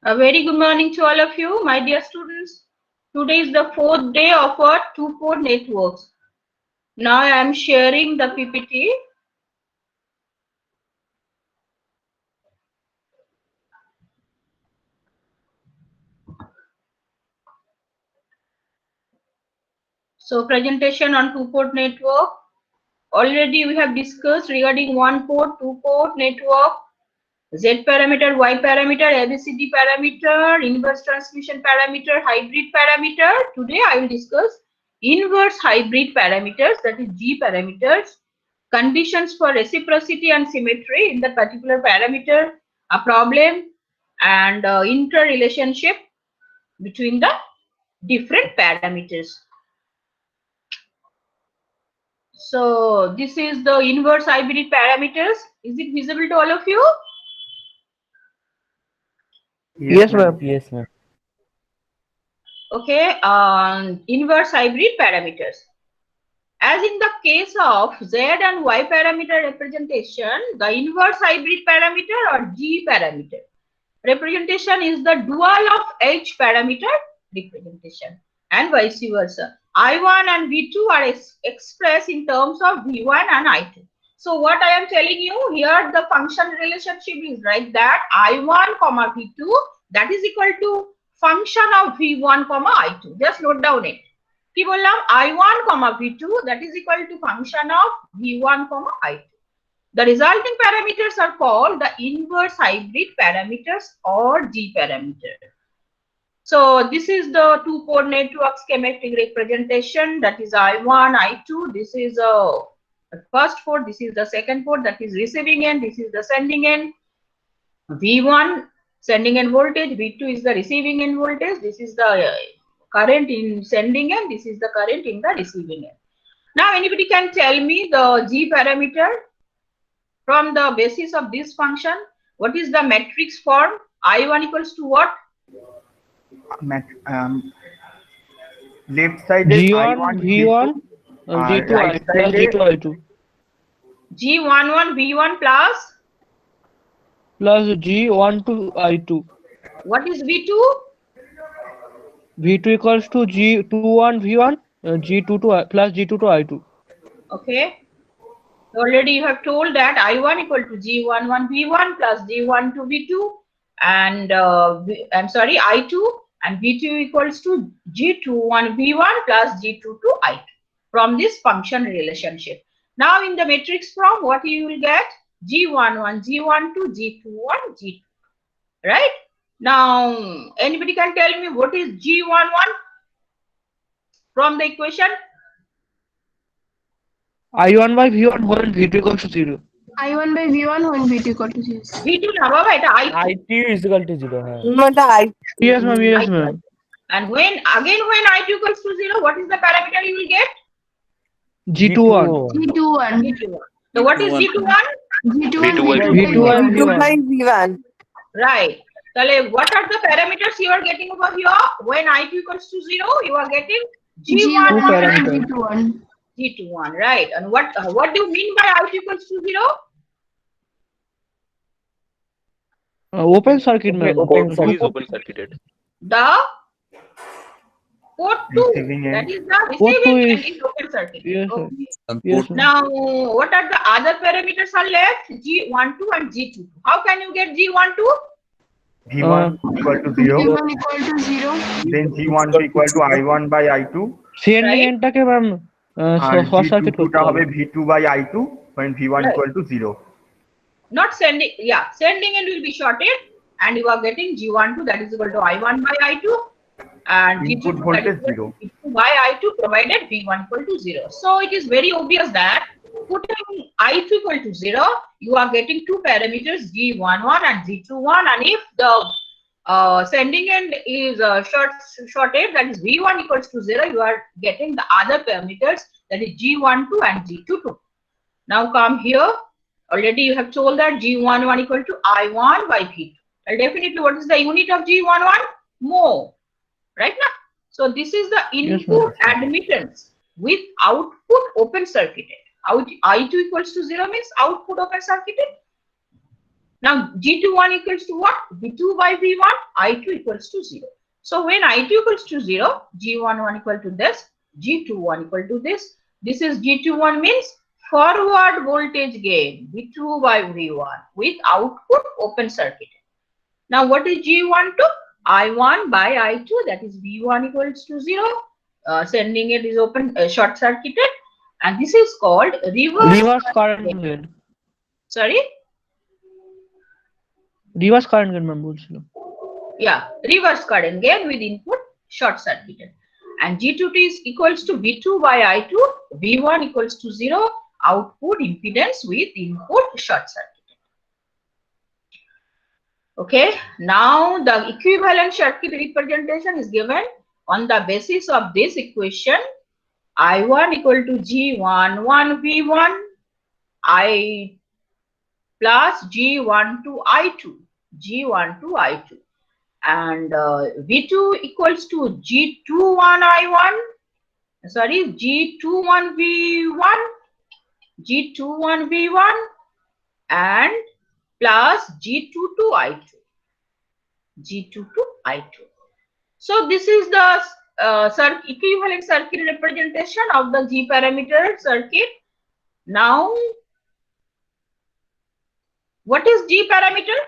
A very good morning to all of you, my dear students. Today is the fourth day of our two-port networks. Now I am sharing the PPT. So presentation on two-port network. Already we have discussed regarding one-port, two-port network, Z parameter, Y parameter, ABCD parameter, inverse transmission parameter, hybrid parameter. Today I will discuss inverse hybrid parameters, that is G parameters, conditions for reciprocity and symmetry in that particular parameter, a problem, and interrelationship between the different parameters. So this is the inverse hybrid parameters. Is it visible to all of you? Yes, ma'am. Yes, ma'am. Okay, inverse hybrid parameters. As in the case of Z and Y parameter representation, the inverse hybrid parameter or G parameter representation is the dual of H parameter representation and vice versa. I1 and V2 are expressed in terms of V1 and I2. So what I am telling you here, the function relationship is like that I1 comma V2 that is equal to function of V1 comma I2. Just note down it. কি বললাম I1 comma V2 that is equal to function of V1 comma I2. The resulting parameters are called the inverse hybrid parameters or G parameter. So this is the two-port network schematic representation, that is I1, I2. This is a first port, this is the second port, that is receiving end, this is the sending end. V1 sending end voltage, V2 is the receiving end voltage, this is the current in sending end, this is the current in the receiving end. Now anybody can tell me the G parameter from the basis of this function? What is the matrix form? I1 equals to what? Left side is G1, I1, V1, G2, G2, I right plus side G2, is I2 G11 V1 plus plus G1 to I2. what is V2? V2 equals to G21 V1, G2 to plus G2 to I2. Okay. Already you have told that I1 equal to G11 V1 plus G12 V2 and I'm sorry I2 and V2 equals to G21 V1 plus G22 I2 from this function relationship. Now in the matrix form what you will get? G11 G12 G21 G2, right? Now anybody can tell me what is G11 from the equation? I1 by V1 when V2 equals to 0. I1 by V1 when V2 equal to 0. V2 na baba eta I2. I2 is equal to 0. No, the I. Yes, ma'am. Yes, ma'am. And when I2 equals to 0, what is the parameter you will get? G21. G21. G21. So what is G21? G21 V2 by V1. Right. So what are the parameters you are getting over here? When I2 equals to 0, you are getting G11 and G21. G21, right? And what do you mean by I2 equals to 0? Open circuit, ma'am. Port 2 is open circuited. The port 2, Receiving end. that is the Port 2 receiving end is- is open circuit. Yes, sir. Okay. Yes, ma'am. Now, what are the other parameters are left? G12 and G22. How can you get G12? V1 equal to 0, V1 equal to 0. then G12 equal to I1 by I2, Sending Right. endটাকে ma'am আর short circuit G22 করতে টা হবে। হবে V2 by I2 when V1 Right. equal to 0. Not sending, yeah, sending end will be shorted and you are getting G12 that is equal to I1 by I2 and Input G22 that voltage is equal 0. to V2 by I2 provided V1 equal to 0. So it is very obvious that putting I2 equal to 0, you are getting two parameters G11 and G21, and if the sending end is shorted, that is V1 equals to 0, you are getting the other parameters that is G12 and G22. Now come here. Already you have told that G11 equal to I1 by V2. And definitely what is the unit of G11? Mho. Right now? So this is the input admittance with output open circuited. I2 equals to 0 means output open circuited. Now G21 equals to what? V2 by V1, I2 equals to 0. So when I2 equals to 0, G11 equal to this, G21 equal to this. This is G21 means forward voltage gain V2 by V1 with output open circuit. Now what is G12? I1 by I2, that is V1 equals to 0. Sending it is open short circuited, and this is called reverse current gain. gain. Sorry? Reverse current gain ma'am বলছিল। Yeah, reverse current gain with input short circuited. And G22 is equals to V2 by I2, V1 equals to 0, output impedance with input short circuited. Okay, now the equivalent circuit representation is given on the basis of this equation. I1 equal to G11 V1, I plus G12 I2, G12 I2. And V2 equals to G21 I1, sorry, G21 V1, G21 V1, and plus G22 I2, G22 I2. So this is the equivalent circuit representation of the G parameter circuit. Now, what is G parameter?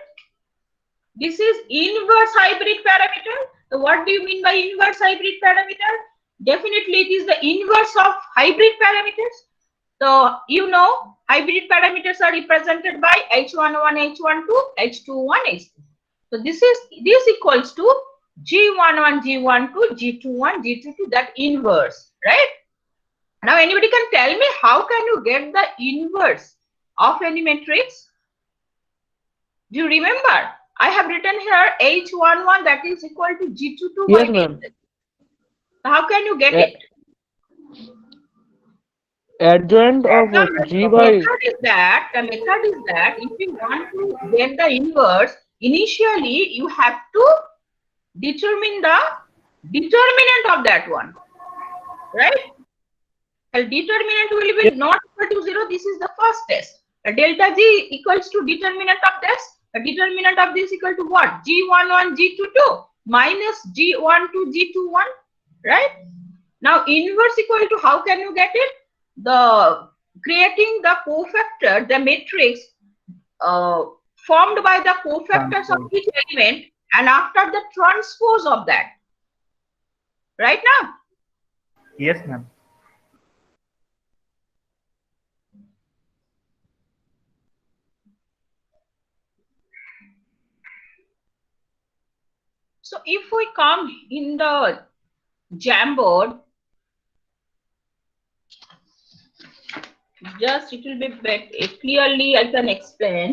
This is inverse hybrid parameter. So what do you mean by inverse hybrid parameter? Definitely it is the inverse of hybrid parameters. So you know hybrid parameters are represented by H11, H12, H21, H2. So this equals to G11, G12, G21, G22, that inverse, right? Now anybody can tell me how can you get the inverse of any matrix? Do you remember? I have written here H11 that is equal to G22 by Yes, ma'am. How can you get it? Adjoint of G by The method is that if you want to get the inverse, initially you have to determine the determinant of that one, right? The determinant will be not equal to 0. This is the first test. Delta G equals to determinant of this. The determinant of this equal to what? G11, G22 minus G12, G21, right? Now inverse equal to, how can you get it? Creating the cofactor, the matrix formed by the cofactors of each element, and after the transpose of that. Right now? Yes, ma'am. So if we come in the Jamboard, just it will be better, clearly I can explain.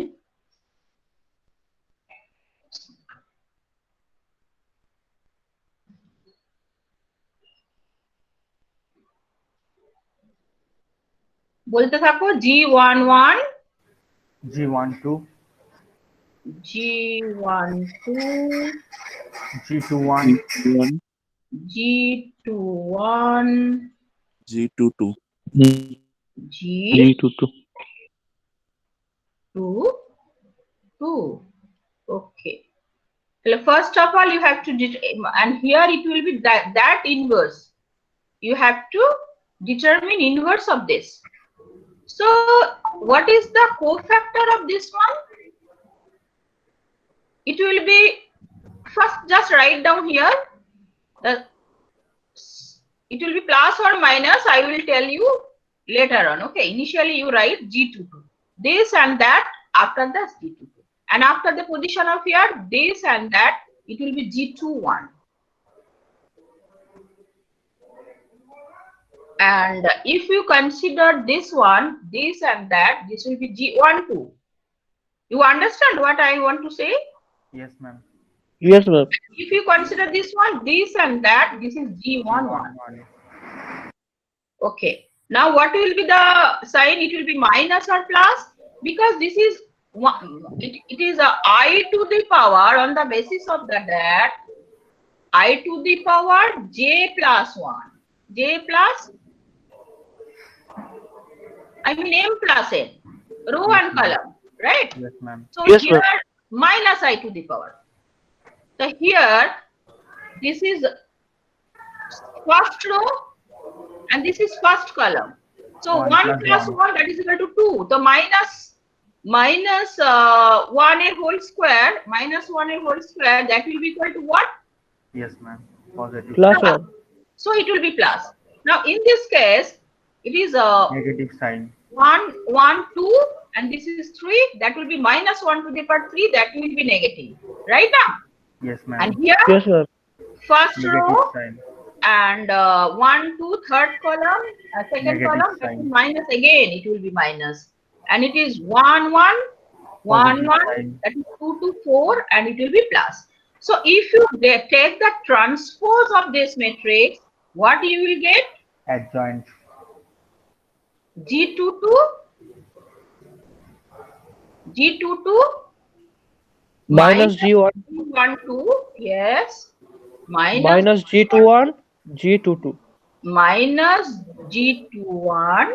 বলতে থাকো G11, G12, G12, G21, G21, G22. G22. Okay. So first of all, you have to, and here it will be that inverse. You have to determine inverse of this. So what is the cofactor of this one? It will be, first just write down here. It will be plus or minus. I will tell you later on. Okay. Initially you write G22. This and that, after that G22. And after the position of here, this and that, it will be G21. And if you consider this one, this and that, this will be G12. You understand what I want to say? yes, ma'am. Yes, ma'am. If you consider this one, this and that, this is G11. Okay. Now what will be the sign? It will be minus or plus, because this is it is a I to the power on the basis of that I to the power J plus 1. J plus, I mean M plus N, row and column, right? Yes, ma'am. So Yes, here ma'am. minus I to the power. So here this is first row and this is first column. So 1 1 plus plus 1. 1, that is equal to 2. So minus 1a whole square, minus 1a whole square, that will be equal to what? Yes, ma'am. Positive. Plus 1. So it will be plus. Now in this case, it is Negative sign. 1, 1, 2, and this is 3. That will be minus 1 to the power 3. That will be negative. Right now. Yes, ma'am. And here, Yes, ma'am. first Negative row sign. and 1, 2, third column, second Negative column, that sign. is minus again. It will be minus. And it is 1, 1, 1, Positive 1, sign. that is 2 to 4, and it will be plus. So if you take the transpose of this matrix, what you will get? Adjoint. G22, G22 Minus G1. G12, yes, Minus G21. G22. minus G21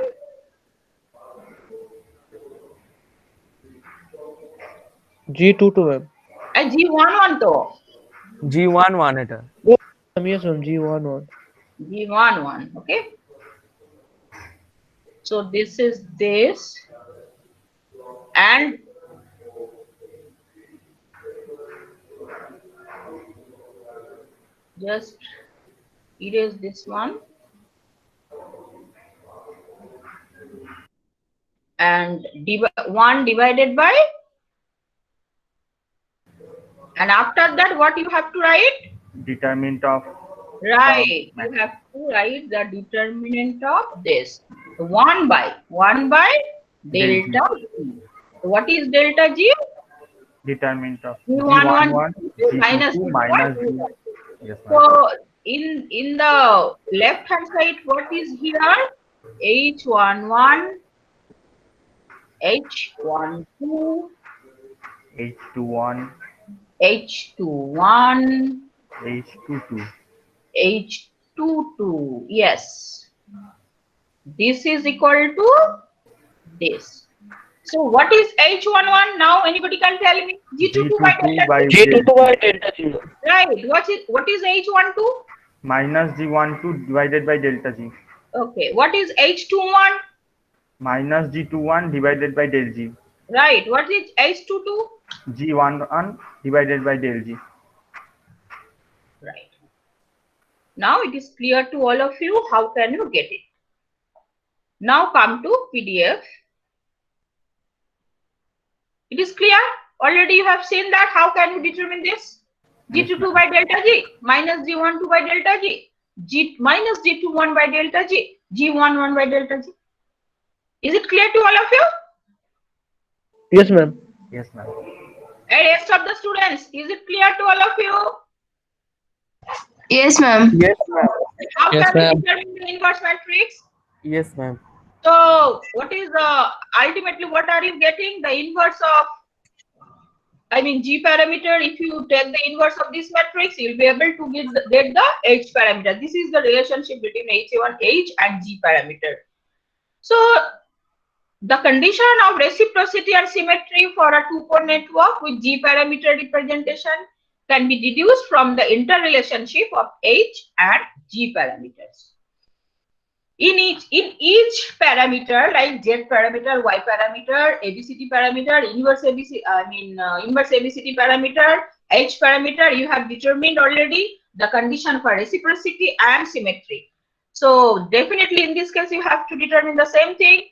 G22, ma'am. and G11 though. G11 এটা Yes, ma'am. G11. G11, okay. So this is this, and just erase this one, and 1 divided by, and after that what you have to write? Determinant of. Right, you have to write the determinant of this. 1 by delta G. So what is delta G? Determinant of. G11 G11. minus G22 G1. minus G. Yes, ma'am. So in the left hand side, what is here? H11, H12, H21. H21, H22. H22. Yes. This is equal to this. So what is H11 now? Anybody can tell me? G22 by G22 delta by G. G22 by delta G. Right. What is H12? minus G12 divided by delta G. Okay. What is H21? Minus G21 divided by del G. Right. What is H22? G11 divided by del G. Right. Now it is clear to all of you. How can you get it? Now come to PDF. It is clear. Already you have seen that. How can you determine this? G22 by delta G minus G12 by delta G, minus G21 by delta G, G11 by delta G. Is it clear to all of you? Yes, ma'am. Yes, ma'am. And rest of the students, is it clear to all of you? Yes, ma'am. Yes, ma'am. How Yes, can we ma'am. determine the inverse matrix? Yes, ma'am. So what is ultimately what are you getting? The inverse of, I mean G parameter. If you take the inverse of this matrix, you'll be able to get the H parameter. This is the relationship between H1H and G parameter. So the condition of reciprocity and symmetry for a two-pole network with G parameter representation can be deduced from the interrelationship of H and G parameters. In each parameter, like Z parameter, Y parameter, ABCD parameter, inverse ABCD parameter, H parameter, you have determined already the condition for reciprocity and symmetry. So definitely in this case, you have to determine the same thing.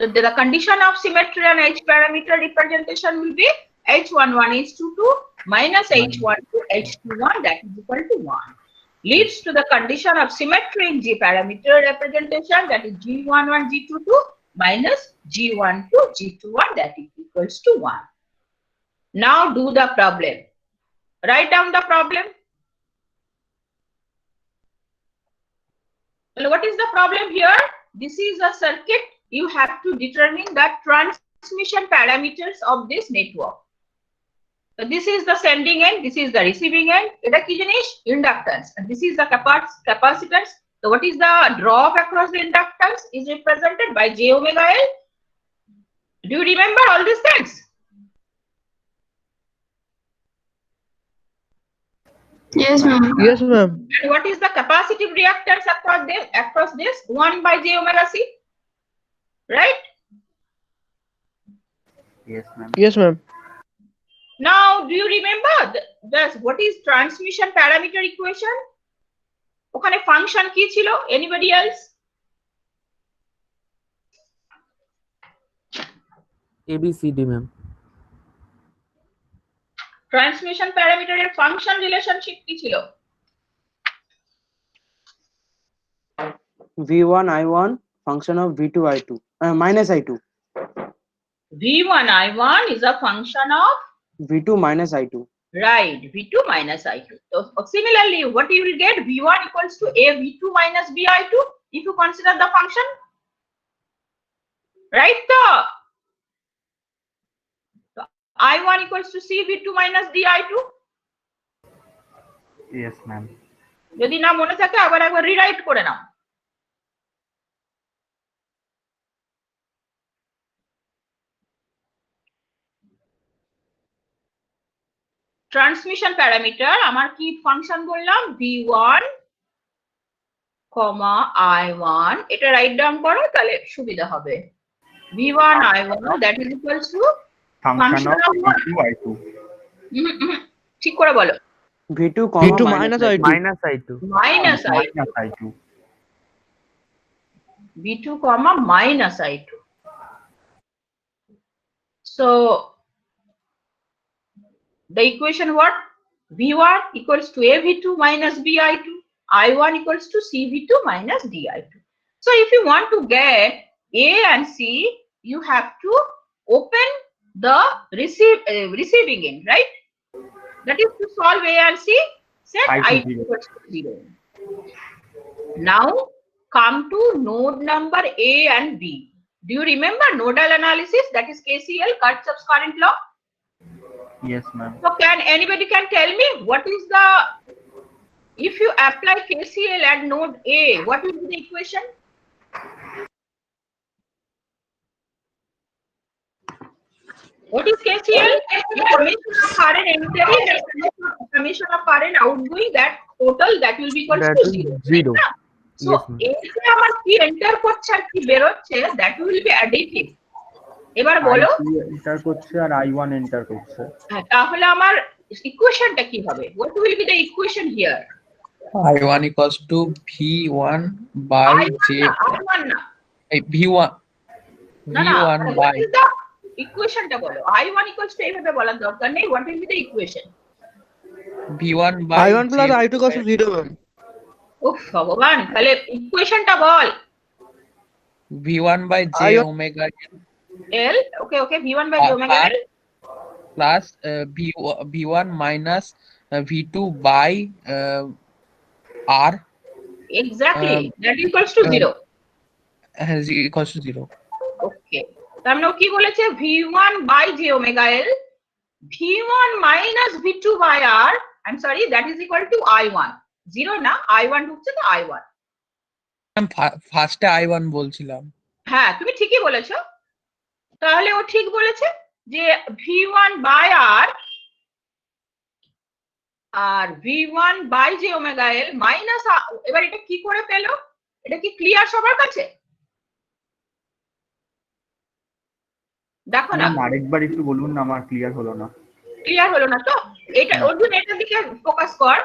So the condition of symmetry and H parameter representation will be H11 H22 minus H12 H21, that is equal to 1. Leads to the condition of symmetry in G parameter representation, that is G11 G22 minus G12 G21, that is equals to 1. Now do the problem. Write down the problem. Well, what is the problem here? This is a circuit. You have to determine the transmission parameters of this network. So this is the sending end, this is the receiving end. Eta ki jinish? Inductance. And this is the capacitance. So what is the drop across the inductance? Is represented by J omega L. Do you remember all these things? Yes, ma'am. Yes, ma'am. And what is the capacitive reactance across this? 1 by j omega c, right? Yes, ma'am. Yes, ma'am. Now, do you remember what is transmission parameter equation? ওখানে function কি ছিল? Anybody else? ABCD, ma'am. Transmission parameter এর function relationship কি ছিল? V1 I1 function of V2 I2 minus I2. V1 I1 is a function of V2 minus I2. right V2 minus I2. So similarly, what you will get? V1 equals to a V2 minus B I2 if you consider the function, right? So I1 equals to C V2 minus D I2. Yes, ma'am. যদি না মনে থাকে আবার একবার rewrite করে নাও। Transmission parameter আমার কি function বললাম? V1, I1, এটা রাইট ডাউন করো তাহলে সুবিধা হবে। V1 I1 that is equals to Function of function of what? V2 I2. ঠিক করে বলো। V2 minus I2. Minus I2. Minus I2. Minus I2. V2 minus I2. So the equation what? V1 equals to a V2 minus B I2. I1 equals to C V2 minus D I2. So if you want to get A and C, you have to open the receiving end, right? That is to solve A and C, set I2 I2 equals to 0. Now come to node number A and B. Do you remember nodal analysis? That is KCL, Kirchhoff's current law. Yes, ma'am. So anybody can tell me what is the, if you apply KCL at node A, what will be the equation? What is KCL? The summation of current entering and summation of current outgoing, that total that will be equal That to is 0. zero. So Yes, ma'am. এতে আমার কি enter করছে আর কি বেরোচ্ছে, that will be additive. এবার বলো I2 enter করছে আর I1 enter করছে। তাহলে আমার ইকুয়েশনটা কি হবে? What will be the equation here? I1 equals to V1 by J. I1 না, V1 না না, V1 what by is the ইকুয়েশনটা বলো। I1 equals to এইভাবে বলার দরকার নেই, what will be the equation? V1 by I1 plus J I2 equals to 0, ma'am. উফ ভগবান, তাহলে ইকুয়েশনটা বল। V1 by J I1 omega L, okay, V1 by j omega L. plus V1 minus V2 by R Exactly, that equals to 0. equals to 0. Okay, তার মানে ও কি বলেছে? V1 by j omega L, V1 minus V2 by R, I'm sorry, that is equal to I1. 0 না, I1 ঢুকছে তো I1. ফার্স্টে I1 বলছিলাম। হ্যাঁ, তুমি ঠিকই বলেছো। তাহলে ও ঠিক বলেছে যে V1 by R আর V1 by j omega L minus, এবার এটা কি করে পেলো? এটা কি ক্লিয়ার সবার কাছে? দেখো না, ম্যাম আরেকবার একটু বলুন না, আমার ক্লিয়ার হলো না। ক্লিয়ার হলো না তো? এটা অর্জুন এটার দিকে ফোকাস কর।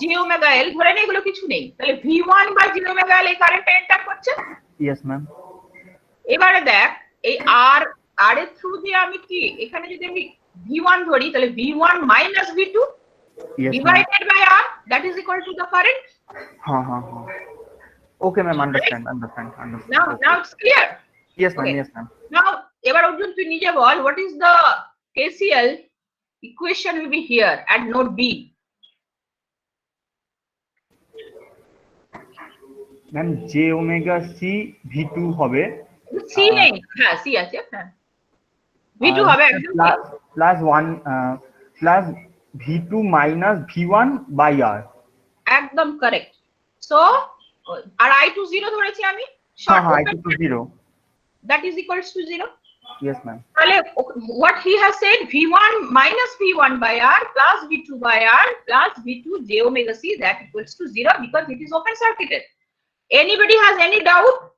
j omega L ধরে নে এগুলো কিছু নেই, তাহলে V1 by j omega L এই কারেন্ট এন্টার করছে। Yes ma'am. এবারে দেখ এই R এর থ্রু দিয়ে আমি কি এখানে যদি আমি V1 ধরি তাহলে V1 minus V2 Yes, ma'am. divided by R, that is equal to the current. हाँ हाँ हाँ। Okay, ma'am. Understand. Now it's clear. Yes, ma'am. Okay. Yes, ma'am. Now এবার অর্জুন তুই নিজে বল, what is the KCL equation will be here at node B? Ma'am, J omega C V2 হবে। C নেই, হ্যাঁ C আছে, হ্যাঁ V2 হবে একদম plus 1 plus V2 minus V1 by R. একদম কারেক্ট। সো আর I2 0 ধরেছি আমি, हाँ हाँ I2 to 0. that is equals to 0. Yes, ma'am. What he has said, V1 minus V1 by R plus V2 by R plus V2 j omega C, that equals to 0 because it is open circuited. Anybody has any doubt?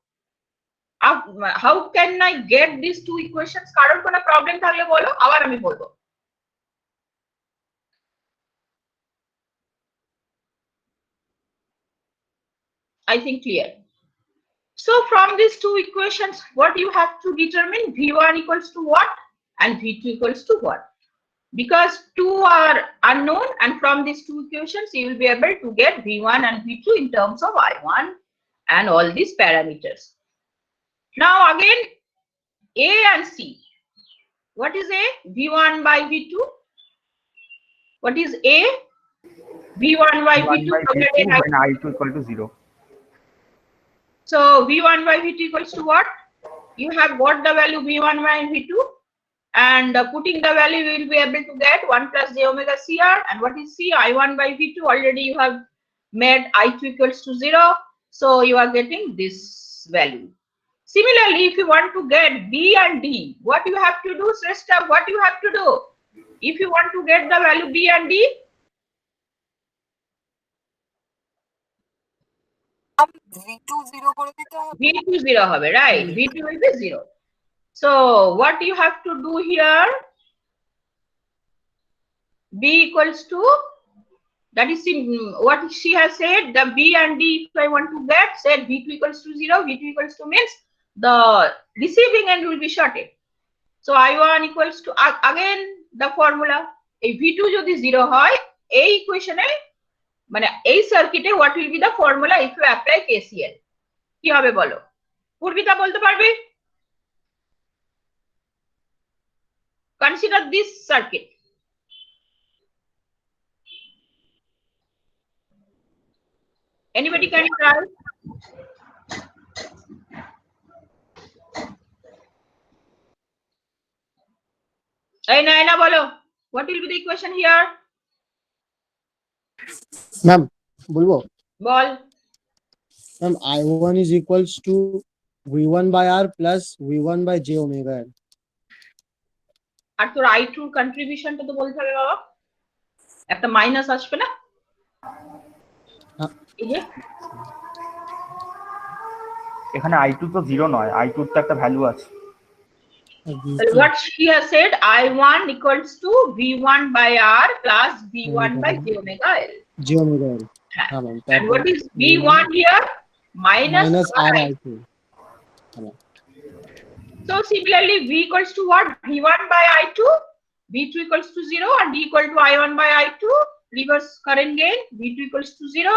How can I get these two equations? কারোর কোনো problem থাকলে বলো, আবার আমি বলবো। I think clear. So from these two equations, what you have to determine, V1 equals to what and V2 equals to what? Because two are unknown, and from these two equations you will be able to get V1 and V2 in terms of I1 and all these parameters. Now again, A and C. What is A? V1 by V2. What is A? V1 by V2 when I2 equal to 0. So V1 by V2 equals to what? You have got the value V1 by V2, and putting the value you will be able to get 1 plus j omega CR. And what is C? I1 by V2. Already you have made I2 equals to 0. So you are getting this value. Similarly, if you want to get B and D, what you have to do, Srestha? What you have to do? If you want to get the value B and D, V2 0 হবে, right? V2 will be 0. So what you have to do here, B equals to, that is what she has said, the B and D, if I want to get, said V2 equals to 0, V2 equals to means the receiving end will be shorted. So I1 equals to, again the formula, if V2 যদি 0 হয়, এই ইকুয়েশনে মানে এই সার্কিটে what will be the formula if you apply KCL? কি হবে বলো? পূর্বিতা বলতে পারবে? Consider this circuit. Anybody can try? Hey Naina bolo, what will be the equation here? Ma'am, bolbo. Ball. Ma'am, I1 is equals to V1 by R plus V1 by j omega L. আর তোর I2 কন্ট্রিবিউশনটা তো বলতে হবে বাবা, একটা minus আসবে না? এই যে এখানে I2 তো 0 নয়, I2 তো একটা ভ্যালু আছে। What she has said, I1 equals to V1 by R plus V1 by j omega L. J omega L. And what is V1 here? Minus R2. So similarly, V equals to what? V1 by I2, V2 equals to 0, and D equal to I1 by I2. Reverse current gain, V2 equals to 0.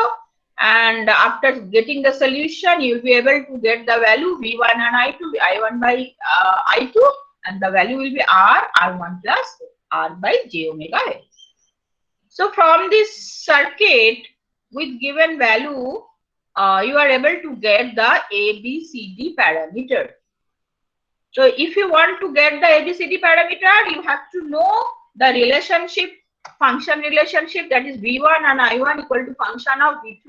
And after getting the solution, you will be able to get the value V1 and I2, I1 by I2, and the value will be R1 plus R by j omega L. So from this circuit with given value, you are able to get the ABCD parameter. So if you want to get the ABCD parameter, you have to know the relationship, function relationship, that is V1 and I1 equal to function of V2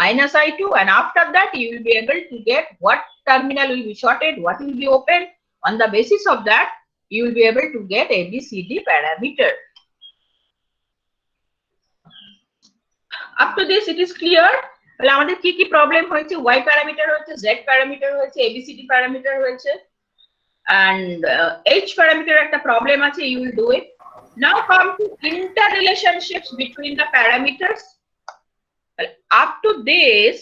minus I2, and after that you will be able to get what terminal will be shorted, what will be open. On the basis of that, you will be able to get ABCD parameter. Up to this it is clear. তাহলে আমাদের কি কি problem হয়েছে? Y parameter হয়েছে, Z parameter হয়েছে, ABCD parameter হয়েছে, and H parameter একটা problem আছে, you will do it. Now come to interrelationships between the parameters. Well, up to this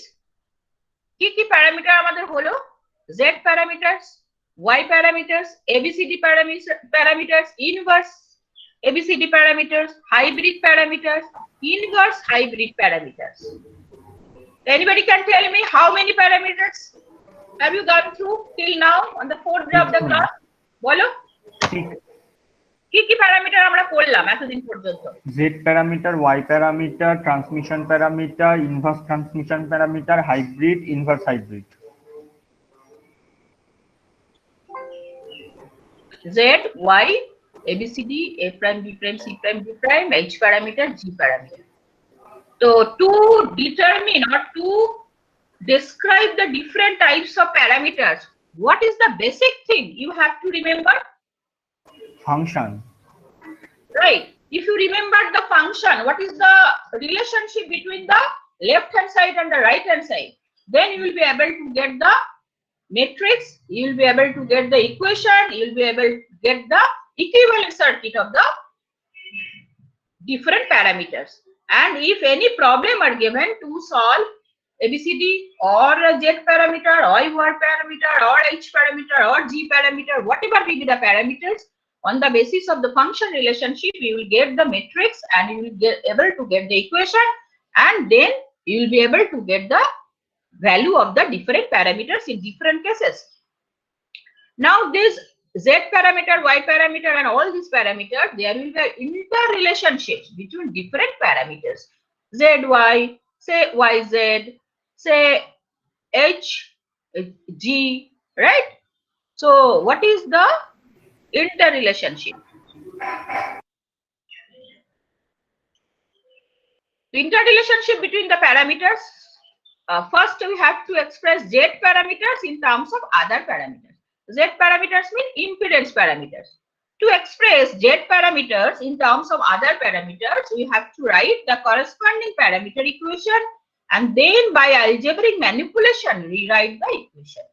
কি কি প্যারামিটার আমাদের হলো? Z parameters, Y parameters, ABCD parameters, inverse ABCD parameters, hybrid parameters, inverse hybrid parameters. Anybody can tell me how many parameters have you gone through till now on the fourth day of the class? বলো কি কি parameter আমরা পড়লাম এতদিন পর্যন্ত? Z parameter, Y parameter, transmission parameter, inverse transmission parameter, hybrid, inverse hybrid. Z, Y, ABCD, A prime, B prime, C prime, D prime, H parameter, G parameter. So to determine or to describe the different types of parameters, what is the basic thing you have to remember? Function. Right. If you remember the function, what is the relationship between the left hand side and the right hand side? Then you will be able to get the matrix, you will be able to get the equation, you will be able to get the equivalent circuit of the different parameters. And if any problem are given to solve ABCD or a Z parameter or Y parameter or H parameter or G parameter, whatever be the parameters, on the basis of the function relationship, you will get the matrix and you will be able to get the equation, and then you will be able to get the value of the different parameters in different cases. Now this Z parameter, Y parameter and all these parameters, there will be interrelationships between different parameters. ZY, say YZ, say H, G, right? So what is the interrelationship? The interrelationship between the parameters, first we have to express Z parameters in terms of other parameters. Z parameters mean impedance parameters. To express Z parameters in terms of other parameters, we have to write the corresponding parameter equation and then by algebraic manipulation rewrite the equation.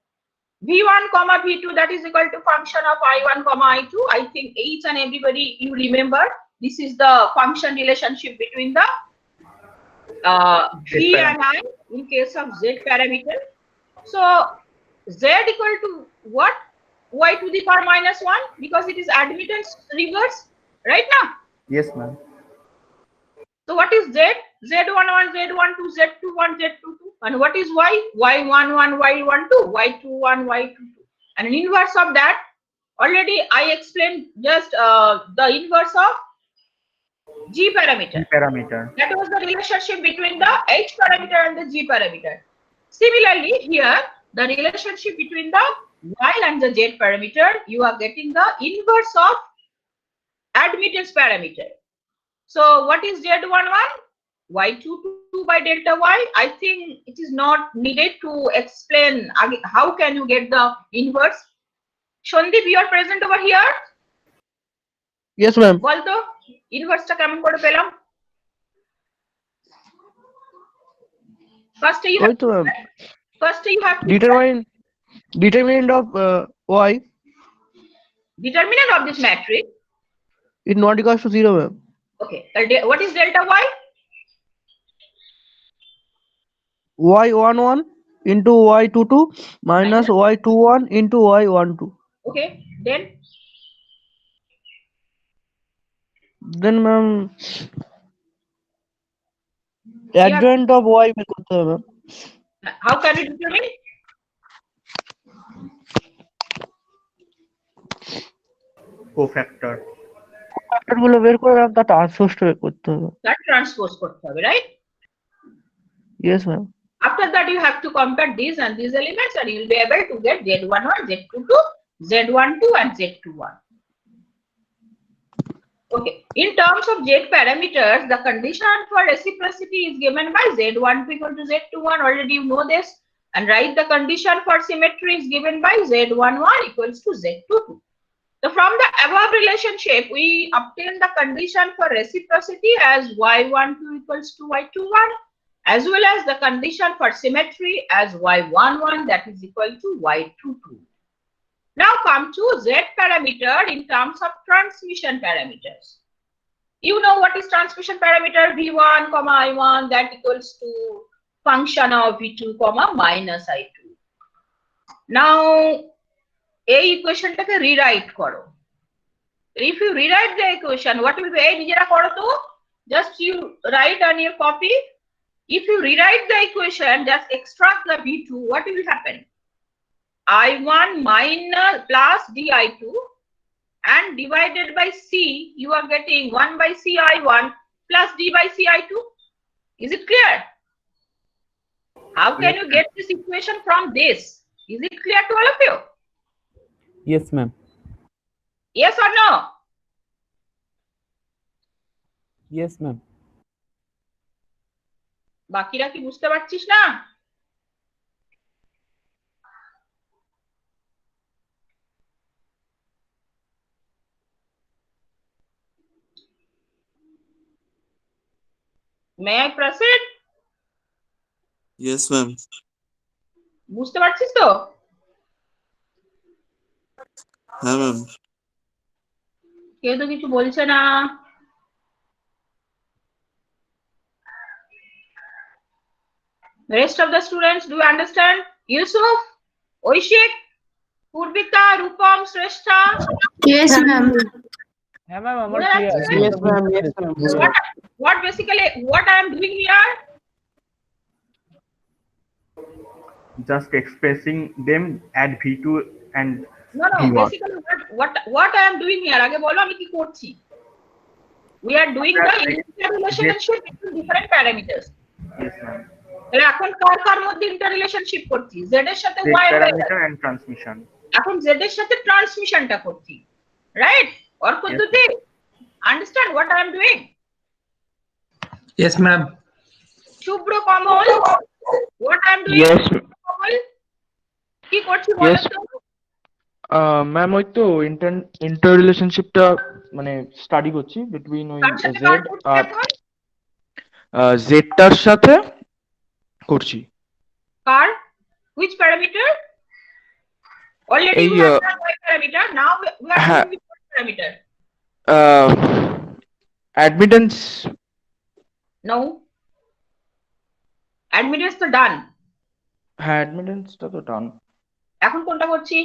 V1 comma V2, that is equal to function of I1 comma I2. I think each and everybody you remember this is the function relationship between the V and I in case of Z parameter. So Z equal to what? Y to the power minus 1, because it is admittance reverse, right now? Yes, ma'am. So what is Z? Z11, Z12, Z21, Z22. And what is Y? Y11, Y12, Y21, Y22. And an inverse of that, already I explained just the inverse of G parameter. That was the relationship between the H parameter and the G parameter. Similarly, here the relationship between the Y and the Z parameter, you are getting the inverse of admittance parameter. So what is Z11? Y22 by delta Y. I think it is not needed to explain how can you get the inverse. Shandip, you are present over here? Yes, ma'am. বলতো ইনভার্সটা কেমন করে পেলাম? First you have to determinant of y determinant of this matrix is not equals to 0, ma'am. Okay, what is delta Y? Y11 into Y22 minus Y21 into Y12. Okay, Then ma'am adjoint of Y বের করতে হবে, ma'am. How can you determine? Cofactor. Cofactor গুলো বের করে ma'am তার transpose বের করতে হবে। That transpose করতে হবে, right? Yes, ma'am. After that, you have to compare these and these elements, and you will be able to get Z11, Z22, Z12, and Z21. Okay. In terms of Z parameters, the condition for reciprocity is given by Z12 equal to Z21. Already you know this. And write the condition for symmetry is given by Z11 equals to Z22. So from the above relationship, we obtain the condition for reciprocity as Y12 equals to Y21, as well as the condition for symmetry as Y11 that is equal to Y22. Now come to Z parameter in terms of transmission parameters. You know what is transmission parameter? V1 comma I1 that equals to function of V2 comma minus I2. Now a equation take rewrite karo. If you rewrite the equation, what will be a nijera karo to? Just you write on your copy. If you rewrite the equation, just extract the V2, what will happen? I1 minus plus DI2 and divided by C, you are getting 1 by C I1 plus D by C I2. Is it clear? How can you get this equation from this? Is it clear to all of you? Yes, ma'am. Yes or no? Yes, ma'am. বাকিরা কি বুঝতে পারছিস না? May I proceed? Yes, ma'am. বুঝতে পারছিস তো? হ্যাঁ ma'am. কেউ তো কিছু বলছে না। The rest of the students, do you understand? Yusuf, Oishik, Purvita, Rupam, Shrestha. Yes, ma'am. হ্যাঁ ম্যাম আমার Yes, clear yes. Yes, ma'am. Yes, ma'am. What basically what I am doing here? Just expressing them at V2 and No, V1. basically what I am doing here? আগে বলো আমি কি করছি? We are doing the interrelationship between different parameters. Yes, ma'am. তাহলে এখন কার মধ্যে ইন্টাররিলেশনশিপ করছি? Z এর সাথে Z Y হয়ে গেল। parameter and transmission. এখন Z এর সাথে ট্রান্সমিশনটা করছি। Right? Or পদ্ধতি? Understand what I am doing? Yes, ma'am. Shubhra Kamal, what I am doing? Yes. Kamal, কি করছি বলো Yes. তো? ম্যাম ওই তো ইন্টার রিলেশনশিপটা মানে স্টাডি করছি বিটুইন ওই কার সাথে জেড করছি আর এখন? জেডটার সাথে করছি। কার? Which parameter? Already এই we have done Y parameter. Now we are হ্যাঁ। doing which parameter? Admittance No. Admittance তো done. হ্যাঁ অ্যাডমিটেন্সটা তো ডান। এখন কোনটা করছি?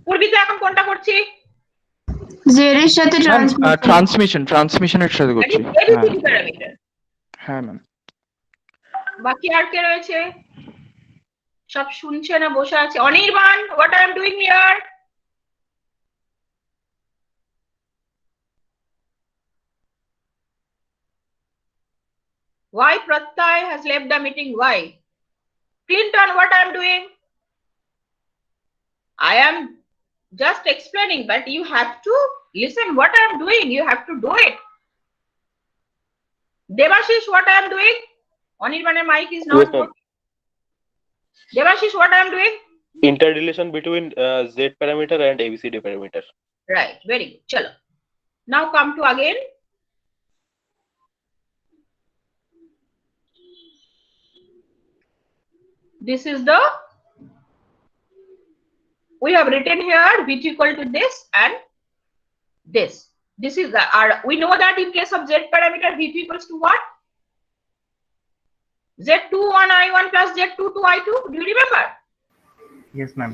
পূর্বিতে এখন কোনটা করছি? Z এর সাথে ট্রান্সমিশনের সাথে That করছি। is ABCD parameter. হ্যাঁ ম্যাম। বাকি আর কে রয়েছে? সব শুনছে না বসে আছে? Anirban, what I am doing here? Why Pratyay has left the meeting? Why? Clinton, what I am doing? I am just explaining, but you have to listen what I am doing. You have to do it. Devashish, what I am doing? Anirban's mic is not working. Devashish, what I am doing? Interrelation between Z parameter and ABCD parameter. Right, very good. Chalo. Now come to again. This is the, we have written here V2 equal to this and this. This is the, we know that in case of Z parameter V2 equals to what? Z21I1 plus Z22I2. Do you remember? Yes, ma'am.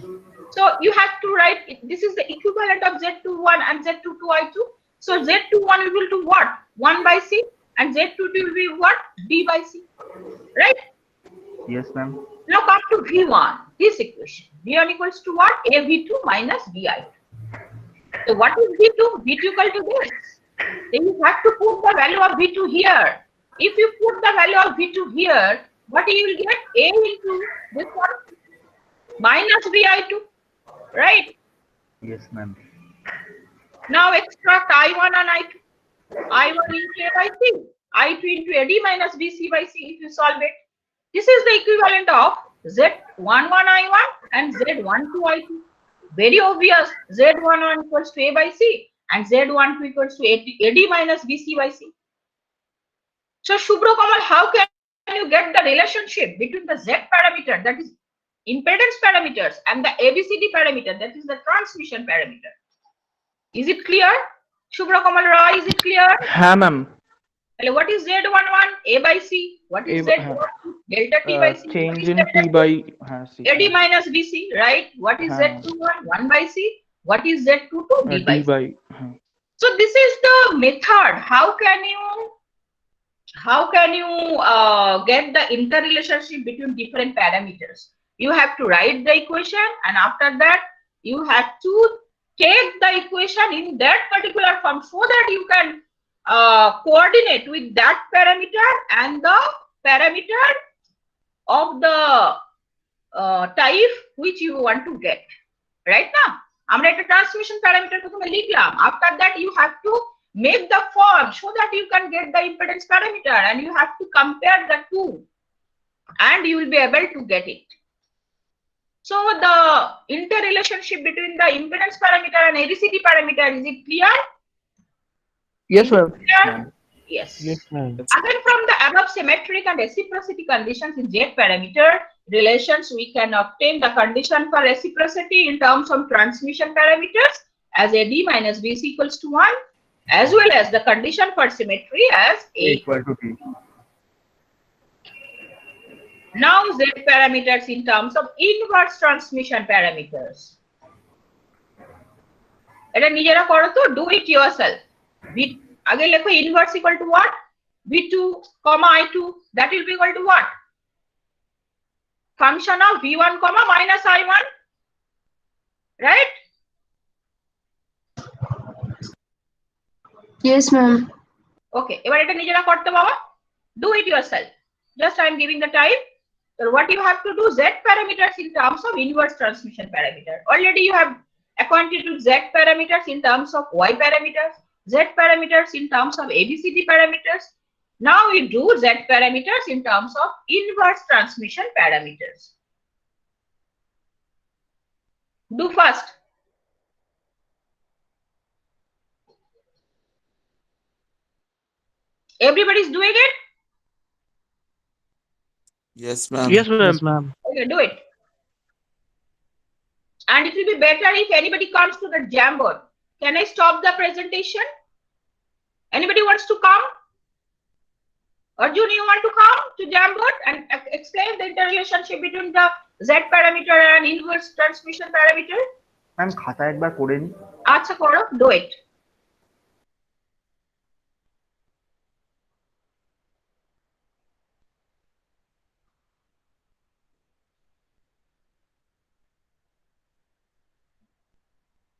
So you have to write, this is the equivalent of Z21 and Z22I2. So Z21 will be to what? 1 by C, and Z22 will be what? B by C. Right? Yes, ma'am. Now come to V1, this equation. V1 equals to what? AV2 minus VI2. So what is V2? V2 equal to this. Then you have to put the value of V2 here. If you put the value of V2 here, what you will get? A into this one minus VI2. Right? Yes, ma'am. Now extract I1 and I2. I1 into A by C. I2 into AD minus BC by C if you solve it. This is the equivalent of Z11I1 and Z12I2. Very obvious. Z11 equals to A by C and Z12 equals to AD minus BC by C. So Shubhra Kamal, how can you get the relationship between the Z parameter, that is impedance parameters, and the ABCD parameter, that is the transmission parameter? Is it clear? Shubhra Kamal Roy, is it clear? হ্যাঁ ma'am. What is Z11? A by C. What is Z12? Delta T by C. Change in T by হ্যাঁ C. AD minus BC, right? What is Z21? 1 by C. What is Z22? D by C. So this is the method. How can you get the interrelationship between different parameters? You have to write the equation, and after that you have to take the equation in that particular form so that you can coordinate with that parameter and the parameter of the type which you want to get. Right now, আমরা একটা transmission parameter প্রথমে লিখলাম. After that you have to make the form so that you can get the impedance parameter, and you have to compare the two and you will be able to get it. So the interrelationship between the impedance parameter and ABCD parameter, is it clear? Yes, ma'am. Yes. Yes, ma'am. Again, from the above symmetric and reciprocity conditions in Z parameter relations, we can obtain the condition for reciprocity in terms of transmission parameters as AD minus B is equals to 1, as well as the condition for symmetry as A equal to B. Now Z parameters in terms of inverse transmission parameters. এটা নিজেরা করো তো, do it yourself. আগে লেখো inverse equal to what? V2, I2, that will be equal to what? Function of V1, minus I1, right? Yes, ma'am. Okay, এবার এটা নিজেরা করতে বাবা, do it yourself. Just I am giving the time. So what you have to do, Z parameters in terms of inverse transmission parameter. Already you have acquainted with Z parameters in terms of Y parameters, Z parameters in terms of ABCD parameters. Now we do Z parameters in terms of inverse transmission parameters. Do first. Everybody is doing it? Yes, ma'am. Yes, ma'am. Yes, ma'am. Okay, do it. And it will be better if anybody comes to the Jamboard. Can I stop the presentation? Anybody wants to come? Arjun, you want to come to Jamboard and explain the interrelationship between the Z parameter and inverse transmission parameter? Ma'am খাতা একবার করে নি। আচ্ছা করো, do it.